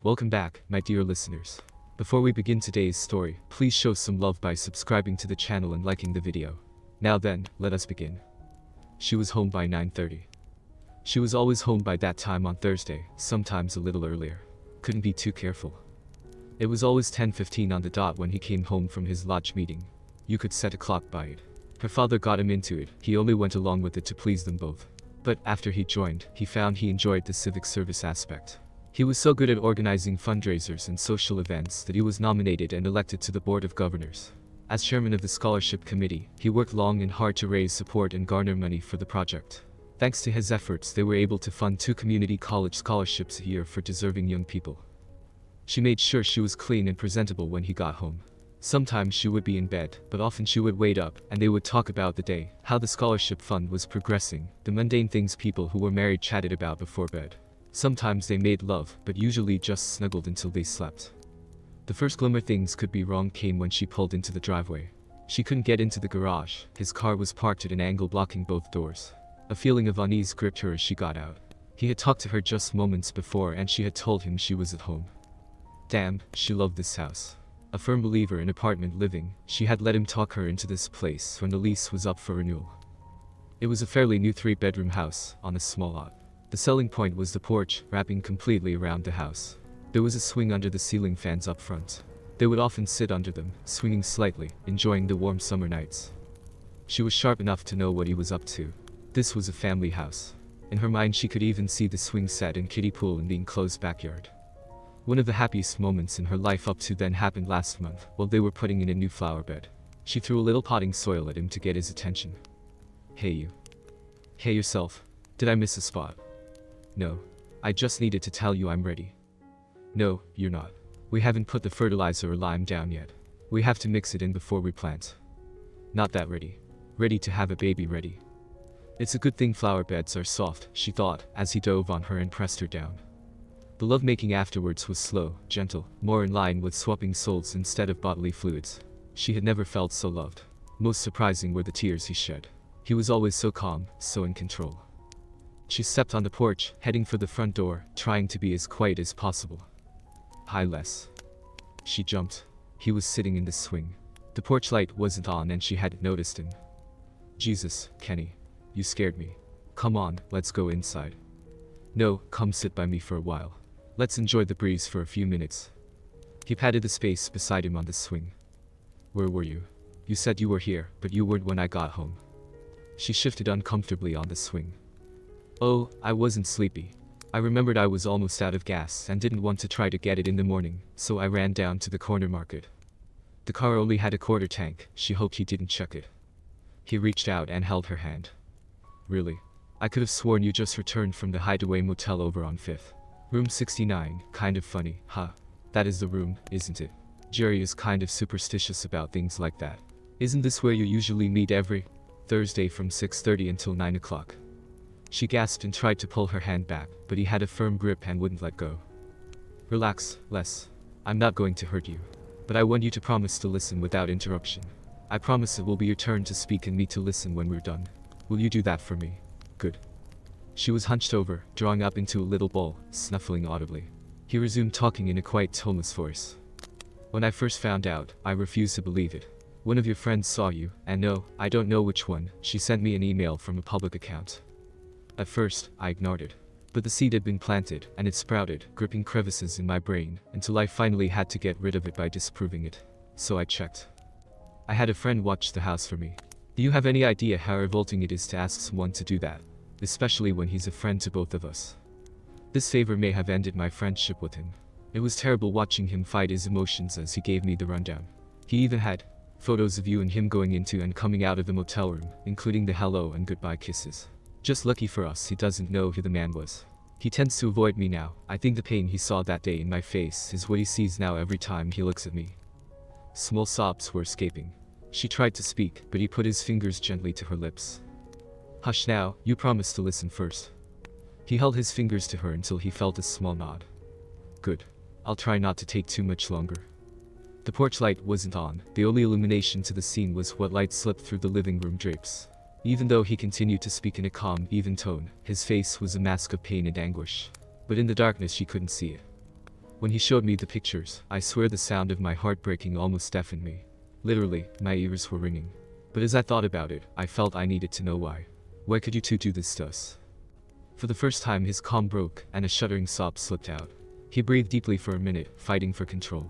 Welcome back, my dear listeners. Before we begin today's story, please show some love by subscribing to the channel and liking the video. Now then, let us begin. She was home by 9:30. She was always home by that time on Thursday, sometimes a little earlier. Couldn't be too careful. It was always 10:15 on the dot when he came home from his lodge meeting. You could set a clock by it. Her father got him into it, he only went along with it to please them both. But after he joined, he found he enjoyed the civic service aspect. He was so good at organizing fundraisers and social events that he was nominated and elected to the Board of Governors. As chairman of the scholarship committee, he worked long and hard to raise support and garner money for the project. Thanks to his efforts, they were able to fund 2 community college scholarships a year for deserving young people. She made sure she was clean and presentable when he got home. Sometimes she would be in bed, but often she would wait up, and they would talk about the day, how the scholarship fund was progressing, the mundane things people who were married chatted about before bed. Sometimes they made love, but usually just snuggled until they slept. The first glimmer things could be wrong came when she pulled into the driveway. She couldn't get into the garage, his car was parked at an angle blocking both doors. A feeling of unease gripped her as she got out. He had talked to her just moments before and she had told him she was at home. Damn, she loved this house. A firm believer in apartment living, she had let him talk her into this place when the lease was up for renewal. It was a fairly new 3-bedroom house, on a small lot. The selling point was the porch, wrapping completely around the house. There was a swing under the ceiling fans up front. They would often sit under them, swinging slightly, enjoying the warm summer nights. She was sharp enough to know what he was up to. This was a family house. In her mind she could even see the swing set and kiddie pool in the enclosed backyard. One of the happiest moments in her life up to then happened last month, while they were putting in a new flower bed. She threw a little potting soil at him to get his attention. Hey you. Hey yourself. Did I miss a spot? No. I just needed to tell you I'm ready. No, you're not. We haven't put the fertilizer or lime down yet. We have to mix it in before we plant. Not that ready. Ready to have a baby ready. It's a good thing flower beds are soft, she thought, as he dove on her and pressed her down. The lovemaking afterwards was slow, gentle, more in line with swapping souls instead of bodily fluids. She had never felt so loved. Most surprising were the tears he shed. He was always so calm, so in control. She stepped on the porch, heading for the front door, trying to be as quiet as possible. Hi Les. She jumped. He was sitting in the swing. The porch light wasn't on and she hadn't noticed him. Jesus, Kenny. You scared me. Come on, let's go inside. No, come sit by me for a while. Let's enjoy the breeze for a few minutes. He patted the space beside him on the swing. Where were you? You said you were here, but you weren't when I got home. She shifted uncomfortably on the swing. Oh, I wasn't sleepy. I remembered I was almost out of gas and didn't want to try to get it in the morning, so I ran down to the corner market. The car only had a quarter tank, she hoped he didn't check it. He reached out and held her hand. Really? I could have sworn you just returned from the Hideaway Motel over on 5th. Room 69, kind of funny, huh? That is the room, isn't it? Jerry is kind of superstitious about things like that. Isn't this where you usually meet every Thursday from 6:30 until 9 o'clock? She gasped and tried to pull her hand back, but he had a firm grip and wouldn't let go. Relax, Les. I'm not going to hurt you. But I want you to promise to listen without interruption. I promise it will be your turn to speak and me to listen when we're done. Will you do that for me? Good. She was hunched over, drawing up into a little ball, snuffling audibly. He resumed talking in a quite toneless voice. When I first found out, I refused to believe it. One of your friends saw you, and no, I don't know which one, she sent me an email from a public account. At first, I ignored it. But the seed had been planted, and it sprouted, gripping crevices in my brain, until I finally had to get rid of it by disproving it. So I checked. I had a friend watch the house for me. Do you have any idea how revolting it is to ask someone to do that? Especially when he's a friend to both of us. This favor may have ended my friendship with him. It was terrible watching him fight his emotions as he gave me the rundown. He even had photos of you and him going into and coming out of the motel room, including the hello and goodbye kisses. Just lucky for us he doesn't know who the man was. He tends to avoid me now. I think the pain he saw that day in my face is what he sees now every time he looks at me. Small sobs were escaping. She tried to speak, but he put his fingers gently to her lips. Hush now, you promised to listen first. He held his fingers to her until he felt a small nod. Good. I'll try not to take too much longer. The porch light wasn't on, the only illumination to the scene was what light slipped through the living room drapes. Even though he continued to speak in a calm, even tone, his face was a mask of pain and anguish. But in the darkness she couldn't see it. When he showed me the pictures, I swear the sound of my heart breaking almost deafened me. Literally, my ears were ringing. But as I thought about it, I felt I needed to know why. Why could you two do this to us? For the first time his calm broke, and a shuddering sob slipped out. He breathed deeply for a minute, fighting for control.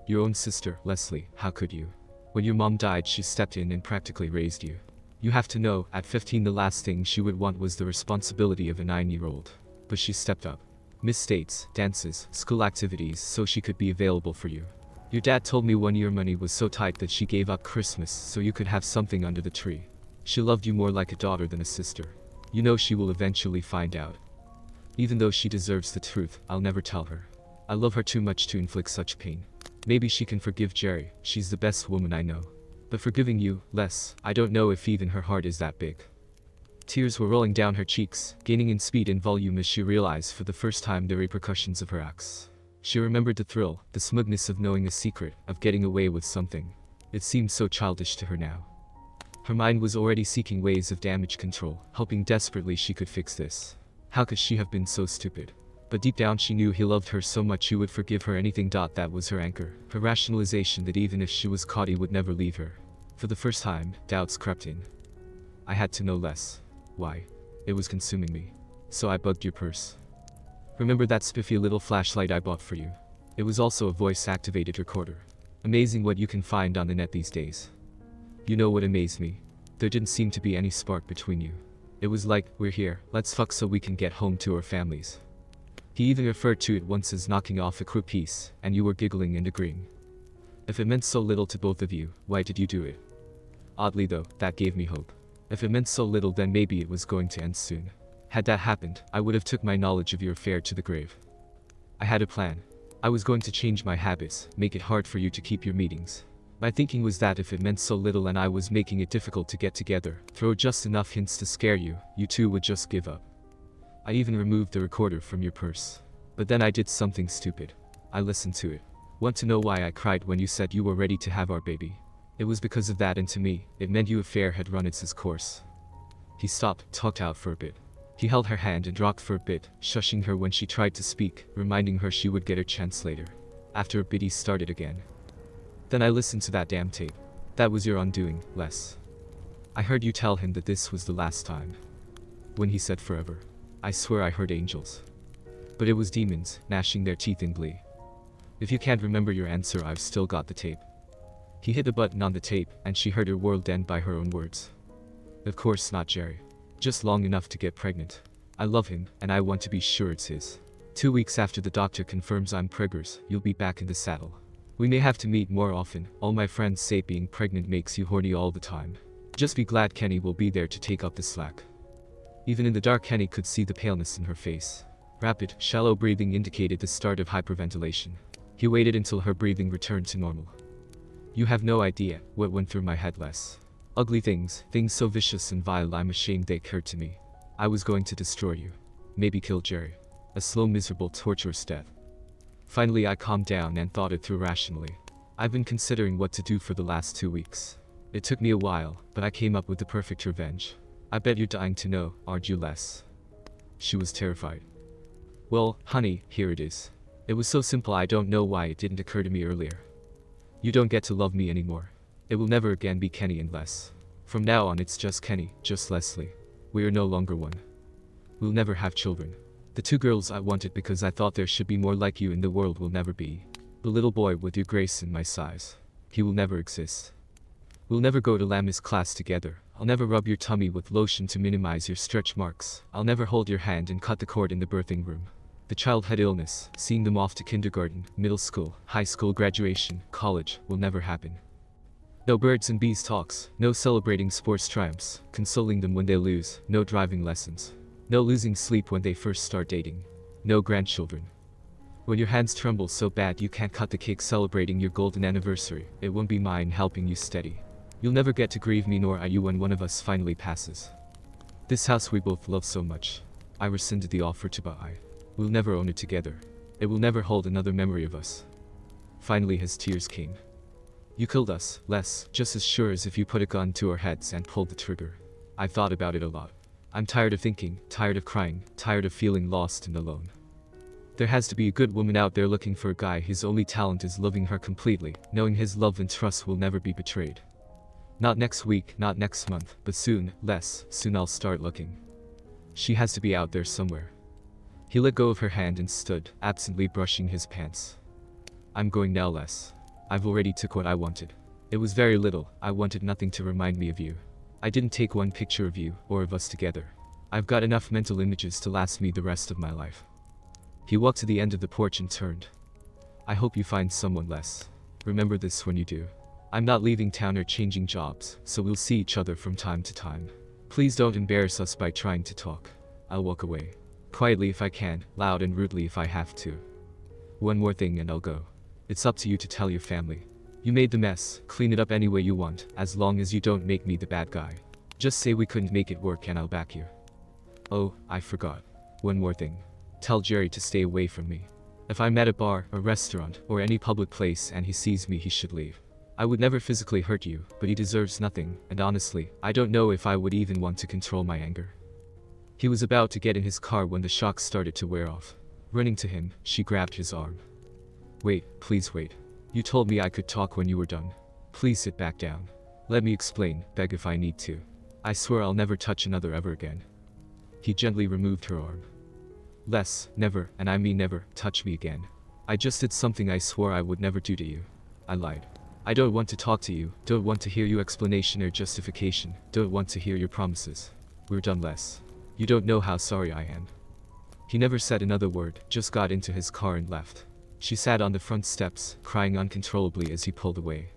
Your own sister, Leslie, how could you? When your mom died, she stepped in and practically raised you. You have to know, at 15 the last thing she would want was the responsibility of a 9-year-old. But she stepped up. Missed dates, dances, school activities so she could be available for you. Your dad told me one year money was so tight that she gave up Christmas so you could have something under the tree. She loved you more like a daughter than a sister. You know she will eventually find out. Even though she deserves the truth, I'll never tell her. I love her too much to inflict such pain. Maybe she can forgive Jerry, she's the best woman I know. But forgiving you, Les, I don't know if even her heart is that big. Tears were rolling down her cheeks, gaining in speed and volume as she realized for the first time the repercussions of her acts. She remembered the thrill, the smugness of knowing a secret, of getting away with something. It seemed so childish to her now. Her mind was already seeking ways of damage control, hoping desperately she could fix this. How could she have been so stupid? But deep down she knew he loved her so much he would forgive her anything. That was her anchor, her rationalization that even if she was caught he would never leave her. For the first time, doubts crept in. I had to know less. Why? It was consuming me. So I bugged your purse. Remember that spiffy little flashlight I bought for you? It was also a voice-activated recorder. Amazing what you can find on the net these days. You know what amazed me? There didn't seem to be any spark between you. It was like, we're here, let's fuck so we can get home to our families. He even referred to it once as knocking off a crew piece, and you were giggling and agreeing. If it meant so little to both of you, why did you do it? Oddly though, that gave me hope. If it meant so little, then maybe it was going to end soon. Had that happened, I would have took my knowledge of your affair to the grave. I had a plan. I was going to change my habits, make it hard for you to keep your meetings. My thinking was that if it meant so little and I was making it difficult to get together, throw just enough hints to scare you, you two would just give up. I even removed the recorder from your purse. But then I did something stupid. I listened to it. Want to know why I cried when you said you were ready to have our baby? It was because of that, and to me, it meant your affair had run its course. He stopped, talked out for a bit. He held her hand and rocked for a bit, shushing her when she tried to speak, reminding her she would get her chance later. After a bit he started again. Then I listened to that damn tape. That was your undoing, Les. I heard you tell him that this was the last time. When he said forever, I swear I heard angels. But it was demons, gnashing their teeth in glee. If you can't remember your answer, I've still got the tape. He hit a button on the tape, and she heard her world end by her own words. Of course not Jerry. Just long enough to get pregnant. I love him, and I want to be sure it's his. 2 weeks after the doctor confirms I'm preggers, you'll be back in the saddle. We may have to meet more often. All my friends say being pregnant makes you horny all the time. Just be glad Kenny will be there to take up the slack. Even in the dark Kenny could see the paleness in her face. Rapid, shallow breathing indicated the start of hyperventilation. He waited until her breathing returned to normal. You have no idea what went through my head, Les. Ugly things so vicious and vile I'm ashamed they occurred to me. I was going to destroy you. Maybe kill Jerry. A slow, miserable, torturous death. Finally I calmed down and thought it through rationally. I've been considering what to do for the last 2 weeks. It took me a while, but I came up with the perfect revenge. I bet you're dying to know, aren't you, Les? She was terrified. Well, honey, here it is. It was so simple I don't know why it didn't occur to me earlier. You don't get to love me anymore. It will never again be Kenny and Les. From now on it's just Kenny, just Leslie. We are no longer one. We'll never have children. The 2 girls I wanted because I thought there should be more like you in the world will never be. The little boy with your grace and my size. He will never exist. We'll never go to Lamis class together. I'll never rub your tummy with lotion to minimize your stretch marks. I'll never hold your hand and cut the cord in the birthing room. The child had illness. Seeing them off to kindergarten, middle school, high school graduation, college will never happen. No birds and bees talks, no celebrating sports triumphs, consoling them when they lose, no driving lessons. No losing sleep when they first start dating. No grandchildren. When your hands tremble so bad you can't cut the cake celebrating your golden anniversary, it won't be mine helping you steady. You'll never get to grieve me, nor are you when one of us finally passes. This house we both love so much. I rescinded the offer to buy. We'll never own it together. It will never hold another memory of us. Finally his tears came. You killed us, Les, just as sure as if you put a gun to our heads and pulled the trigger. I've thought about it a lot. I'm tired of thinking, tired of crying, tired of feeling lost and alone. There has to be a good woman out there looking for a guy whose only talent is loving her completely, knowing his love and trust will never be betrayed. Not next week, not next month, but soon, soon I'll start looking. She has to be out there somewhere. He let go of her hand and stood, absently brushing his pants. I'm going now, Les. I've already took what I wanted. It was very little, I wanted nothing to remind me of you. I didn't take one picture of you, or of us together. I've got enough mental images to last me the rest of my life. He walked to the end of the porch and turned. I hope you find someone, Les. Remember this when you do. I'm not leaving town or changing jobs, so we'll see each other from time to time. Please don't embarrass us by trying to talk. I'll walk away. Quietly if I can, loud and rudely if I have to. One more thing and I'll go. It's up to you to tell your family. You made the mess, clean it up any way you want, as long as you don't make me the bad guy. Just say we couldn't make it work and I'll back you. Oh, I forgot. One more thing. Tell Jerry to stay away from me. If I'm at a bar, a restaurant, or any public place and he sees me, he should leave. I would never physically hurt you, but he deserves nothing, and honestly, I don't know if I would even want to control my anger. He was about to get in his car when the shock started to wear off. Running to him, she grabbed his arm. Wait, please wait. You told me I could talk when you were done. Please sit back down. Let me explain, beg if I need to. I swear I'll never touch another ever again. He gently removed her arm. Les, never, and I mean never, touch me again. I just did something I swore I would never do to you. I lied. I don't want to talk to you, don't want to hear your explanation or justification, don't want to hear your promises. We're done, Les. You don't know how sorry I am. He never said another word, just got into his car and left. She sat on the front steps, crying uncontrollably as he pulled away.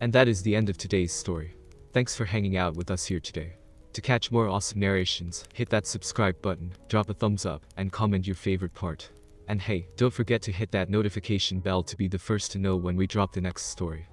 And that is the end of today's story. Thanks for hanging out with us here today. To catch more awesome narrations, hit that subscribe button, drop a thumbs up, and comment your favorite part. And hey, don't forget to hit that notification bell to be the first to know when we drop the next story.